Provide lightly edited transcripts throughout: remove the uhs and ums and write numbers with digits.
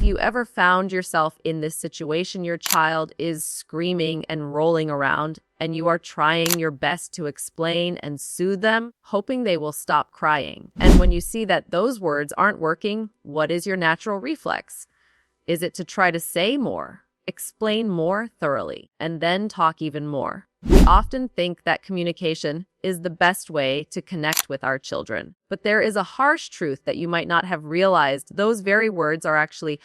Have you ever found yourself in this situation? Your child is screaming and rolling around, and you are trying your best to explain and soothe them, hoping they will stop crying. And when you see that those words aren't working, what is your natural reflex? Is it to try to say more, explain more thoroughly, and then talk even more? We often think that communication is the best way to connect with our children. But there is a harsh truth that you might not have realized. Those very words are actually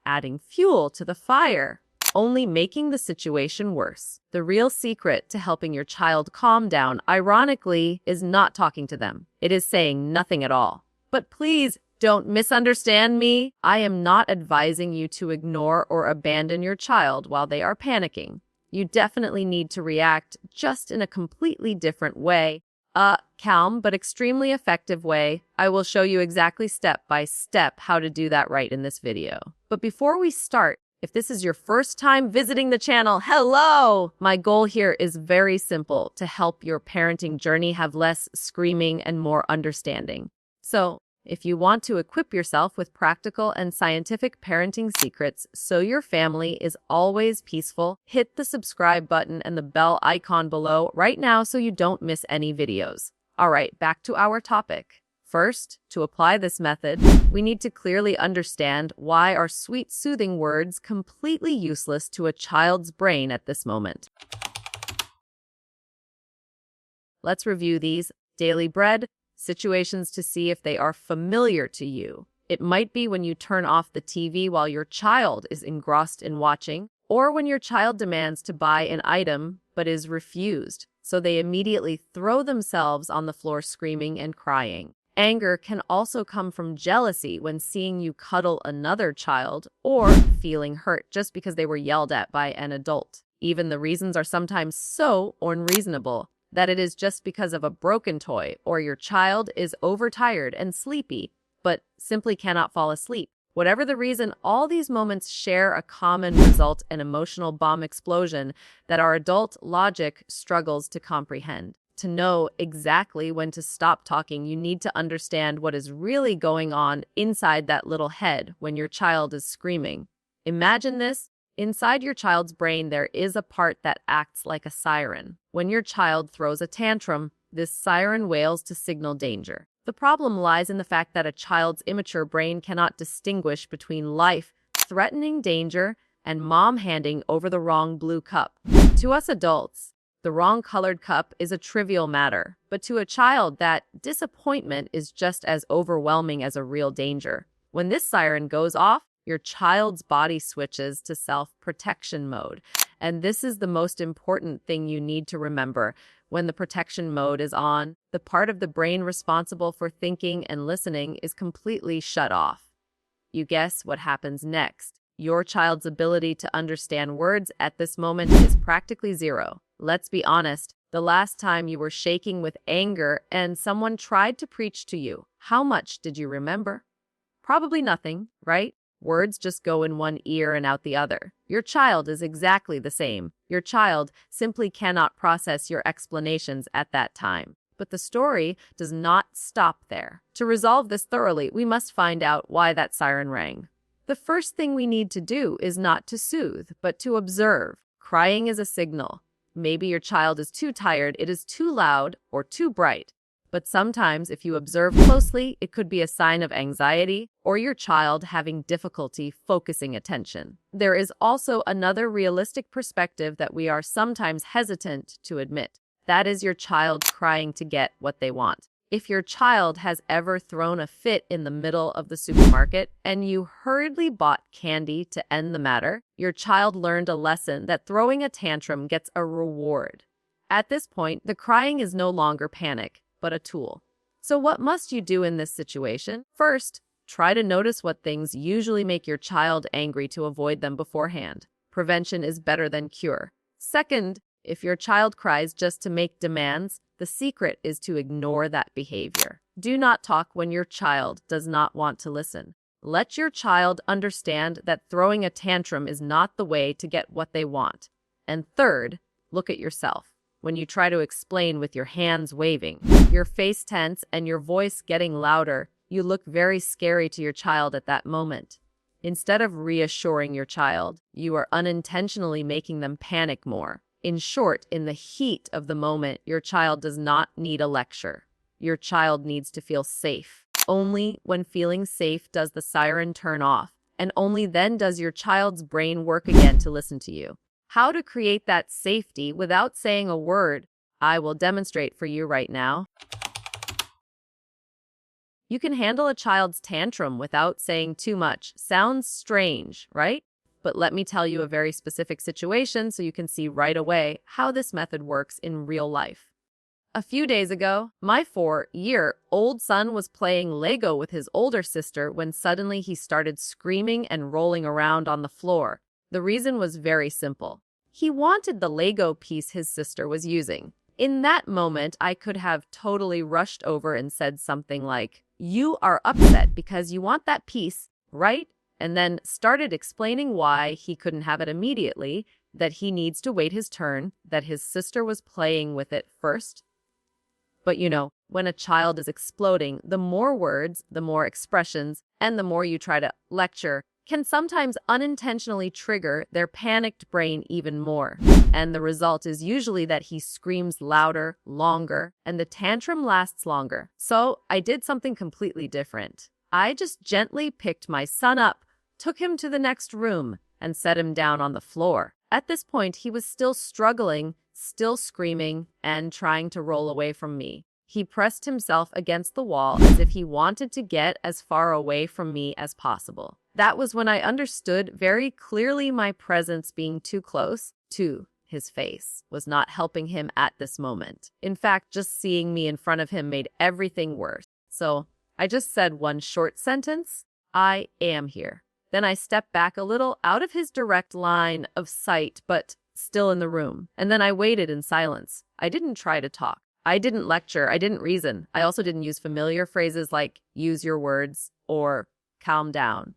adding fuel to the fire, only making the situation worse. The real secret to helping your child calm down, ironically, is not talking to them. It is saying nothing at all. But please, don't misunderstand me. I am not advising you to ignore or abandon your child while they are panicking. You definitely need to react, just in a completely different way. A calm but extremely effective way. I will show you exactly step by step how to do that right in this video. But before we start, if this is your first time visiting the channel, hello! My goal here is very simple: to help your parenting journey have less screaming and more understanding. So, if you want to equip yourself with practical and scientific parenting secrets so your family is always peaceful, hit the subscribe button and the bell icon below right now so you don't miss any videos. All right, back to our topic. First, to apply this method, we need to clearly understand why are sweet, soothing words completely useless to a child's brain at this moment. Let's review these daily bread situations to see if they are familiar to you. It might be when you turn off the TV while your child is engrossed in watching, or when your child demands to buy an item but is refused, so they immediately throw themselves on the floor screaming and crying. Anger can also come from jealousy when seeing you cuddle another child, or feeling hurt just because they were yelled at by an adult. Even the reasons are sometimes so unreasonable that it is just because of a broken toy, or your child is overtired and sleepy, but simply cannot fall asleep. Whatever the reason, all these moments share a common result: an emotional bomb explosion that our adult logic struggles to comprehend. To know exactly when to stop talking, you need to understand what is really going on inside that little head when your child is screaming. Imagine this. Inside your child's brain, there is a part that acts like a siren. When your child throws a tantrum, this siren wails to signal danger. The problem lies in the fact that a child's immature brain cannot distinguish between life-threatening danger and mom handing over the wrong blue cup. To us adults, the wrong colored cup is a trivial matter, but to a child, that disappointment is just as overwhelming as a real danger. When this siren goes off, your child's body switches to self-protection mode. And this is the most important thing you need to remember. When the protection mode is on, the part of the brain responsible for thinking and listening is completely shut off. You guess what happens next? Your child's ability to understand words at this moment is practically zero. Let's be honest, the last time you were shaking with anger and someone tried to preach to you, how much did you remember? Probably nothing, right? Words just go in one ear and out the other. Your child is exactly the same. Your child simply cannot process your explanations at that time. But the story does not stop there. To resolve this thoroughly, we must find out why that siren rang. The first thing we need to do is not to soothe, but to observe. Crying is a signal. Maybe your child is too tired, it is too loud, or too bright. But sometimes, if you observe closely, it could be a sign of anxiety or your child having difficulty focusing attention. There is also another realistic perspective that we are sometimes hesitant to admit. That is your child crying to get what they want. If your child has ever thrown a fit in the middle of the supermarket and you hurriedly bought candy to end the matter, your child learned a lesson that throwing a tantrum gets a reward. At this point, the crying is no longer panic, but a tool. So what must you do in this situation? First, try to notice what things usually make your child angry to avoid them beforehand. Prevention is better than cure. Second, if your child cries just to make demands, the secret is to ignore that behavior. Do not talk when your child does not want to listen. Let your child understand that throwing a tantrum is not the way to get what they want. And third, look at yourself. When you try to explain with your hands waving, your face tense, and your voice getting louder, you look very scary to your child at that moment. Instead of reassuring your child, you are unintentionally making them panic more. In short, in the heat of the moment, your child does not need a lecture. Your child needs to feel safe. Only when feeling safe does the siren turn off, and only then does your child's brain work again to listen to you. How to create that safety without saying a word, I will demonstrate for you right now. You can handle a child's tantrum without saying too much. Sounds strange, right? But let me tell you a very specific situation so you can see right away how this method works in real life. A few days ago, my 4-year-old son was playing Lego with his older sister when suddenly he started screaming and rolling around on the floor. The reason was very simple. He wanted the Lego piece his sister was using. In that moment, I could have totally rushed over and said something like, "You are upset because you want that piece, right?" And then started explaining why he couldn't have it immediately, that he needs to wait his turn, that his sister was playing with it first. But when a child is exploding, the more words, the more expressions, and the more you try to lecture can sometimes unintentionally trigger their panicked brain even more. And the result is usually that he screams louder, longer, and the tantrum lasts longer. So I did something completely different. I just gently picked my son up, took him to the next room, and set him down on the floor. At this point, he was still struggling, still screaming, and trying to roll away from me. He pressed himself against the wall as if he wanted to get as far away from me as possible. That was when I understood very clearly my presence being too close to his face was not helping him at this moment. In fact, just seeing me in front of him made everything worse. So I just said one short sentence, "I am here." Then I stepped back a little out of his direct line of sight, but still in the room. And then I waited in silence. I didn't try to talk. I didn't lecture. I didn't reason. I also didn't use familiar phrases like "use your words" or "calm down."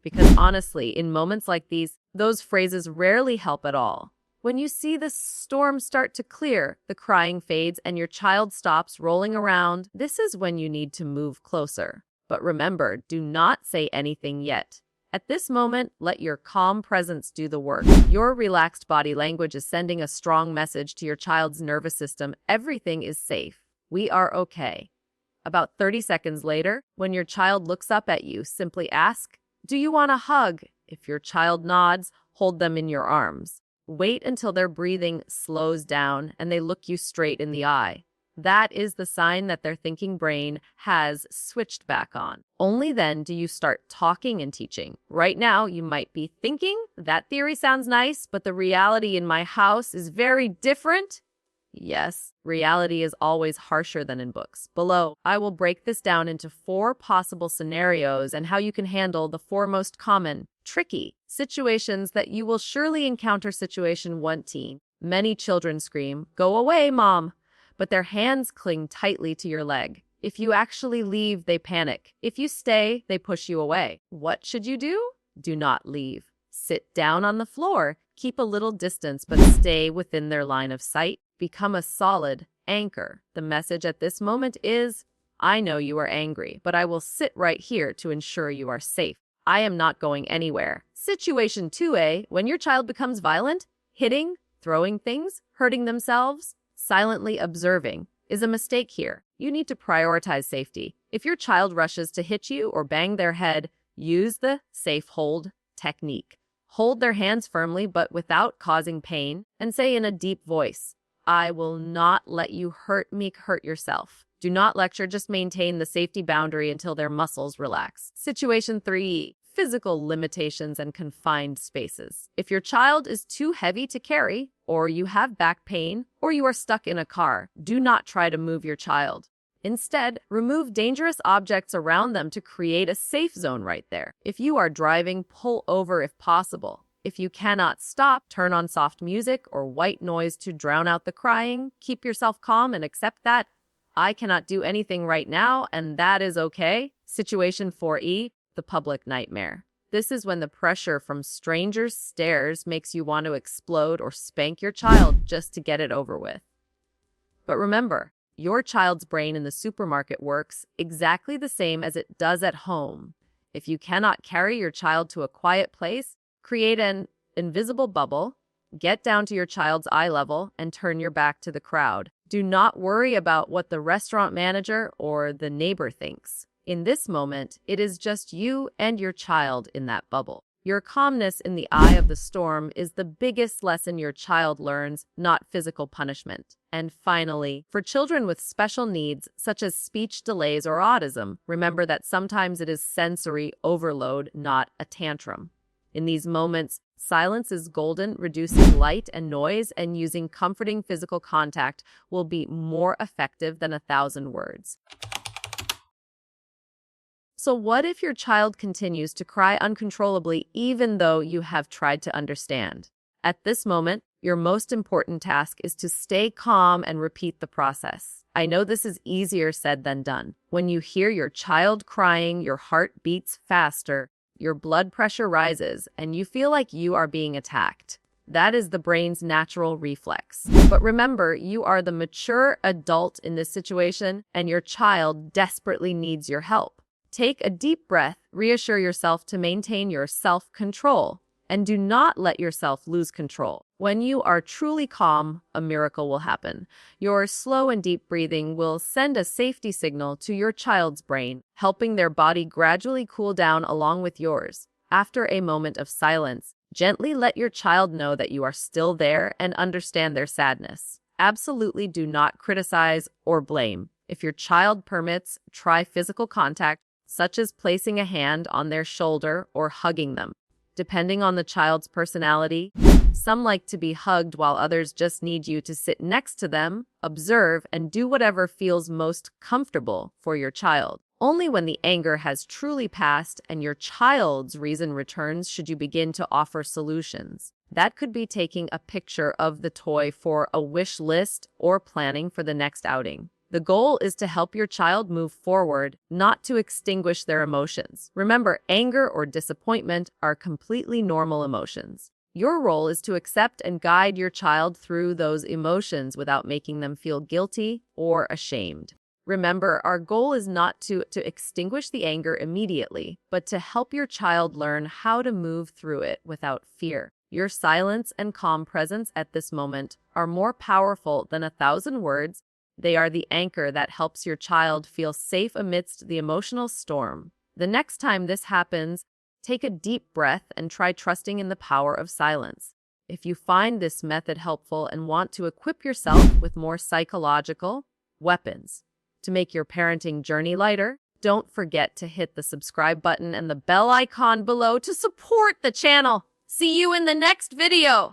Because honestly, in moments like these, those phrases rarely help at all. When you see the storm start to clear, the crying fades, and your child stops rolling around, this is when you need to move closer. But remember, do not say anything yet. At this moment, let your calm presence do the work. Your relaxed body language is sending a strong message to your child's nervous system. Everything is safe. We are okay. About 30 seconds later, when your child looks up at you, simply ask, "Do you want a hug?" If your child nods, hold them in your arms. Wait until their breathing slows down and they look you straight in the eye. That is the sign that their thinking brain has switched back on. Only then do you start talking and teaching. Right now, you might be thinking, "That theory sounds nice, but the reality in my house is very different." Yes, reality is always harsher than in books. Below, I will break this down into 4 possible scenarios and how you can handle the 4 most common, tricky situations that you will surely encounter. Situation 1. Many children scream, "Go away, Mom," but their hands cling tightly to your leg. If you actually leave, they panic. If you stay, they push you away. What should you do? Do not leave. Sit down on the floor. Keep a little distance, but stay within their line of sight. Become a solid anchor. The message at this moment is, "I know you are angry, but I will sit right here to ensure you are safe. I am not going anywhere." Situation 2A, when your child becomes violent, hitting, throwing things, hurting themselves, silently observing, is a mistake here. You need to prioritize safety. If your child rushes to hit you or bang their head, use the safe hold technique. Hold their hands firmly but without causing pain, and say in a deep voice, "I will not let you hurt yourself." Do not lecture, just maintain the safety boundary until their muscles relax. Situation 3, physical limitations and confined spaces. If your child is too heavy to carry, or you have back pain, or you are stuck in a car, do not try to move your child. Instead, remove dangerous objects around them to create a safe zone right there. If you are driving, pull over if possible. If you cannot stop, turn on soft music or white noise to drown out the crying. Keep yourself calm and accept that I cannot do anything right now, and that is okay. Situation 4E, the public nightmare. This is when the pressure from strangers' stares makes you want to explode or spank your child just to get it over with. But remember, your child's brain in the supermarket works exactly the same as it does at home. If you cannot carry your child to a quiet place, create an invisible bubble, get down to your child's eye level, and turn your back to the crowd. Do not worry about what the restaurant manager or the neighbor thinks. In this moment, it is just you and your child in that bubble. Your calmness in the eye of the storm is the biggest lesson your child learns, not physical punishment. And finally, for children with special needs, such as speech delays or autism, remember that sometimes it is sensory overload, not a tantrum. In these moments, silence is golden. Reducing light and noise and using comforting physical contact will be more effective than 1,000 words. So what if your child continues to cry uncontrollably even though you have tried to understand? At this moment, your most important task is to stay calm and repeat the process. I know this is easier said than done. When you hear your child crying, your heart beats faster, your blood pressure rises, and you feel like you are being attacked. That is the brain's natural reflex. But remember, you are the mature adult in this situation, and your child desperately needs your help. Take a deep breath, reassure yourself to maintain your self-control, and do not let yourself lose control. When you are truly calm, a miracle will happen. Your slow and deep breathing will send a safety signal to your child's brain, helping their body gradually cool down along with yours. After a moment of silence, gently let your child know that you are still there and understand their sadness. Absolutely do not criticize or blame. If your child permits, try physical contact, such as placing a hand on their shoulder or hugging them. Depending on the child's personality, some like to be hugged while others just need you to sit next to them, observe, and do whatever feels most comfortable for your child. Only when the anger has truly passed and your child's reason returns should you begin to offer solutions. That could be taking a picture of the toy for a wish list or planning for the next outing. The goal is to help your child move forward, not to extinguish their emotions. Remember, anger or disappointment are completely normal emotions. Your role is to accept and guide your child through those emotions without making them feel guilty or ashamed. Remember, our goal is not to extinguish the anger immediately, but to help your child learn how to move through it without fear. Your silence and calm presence at this moment are more powerful than 1,000 words. They are the anchor that helps your child feel safe amidst the emotional storm. The next time this happens, take a deep breath and try trusting in the power of silence. If you find this method helpful and want to equip yourself with more psychological weapons to make your parenting journey lighter, don't forget to hit the subscribe button and the bell icon below to support the channel. See you in the next video.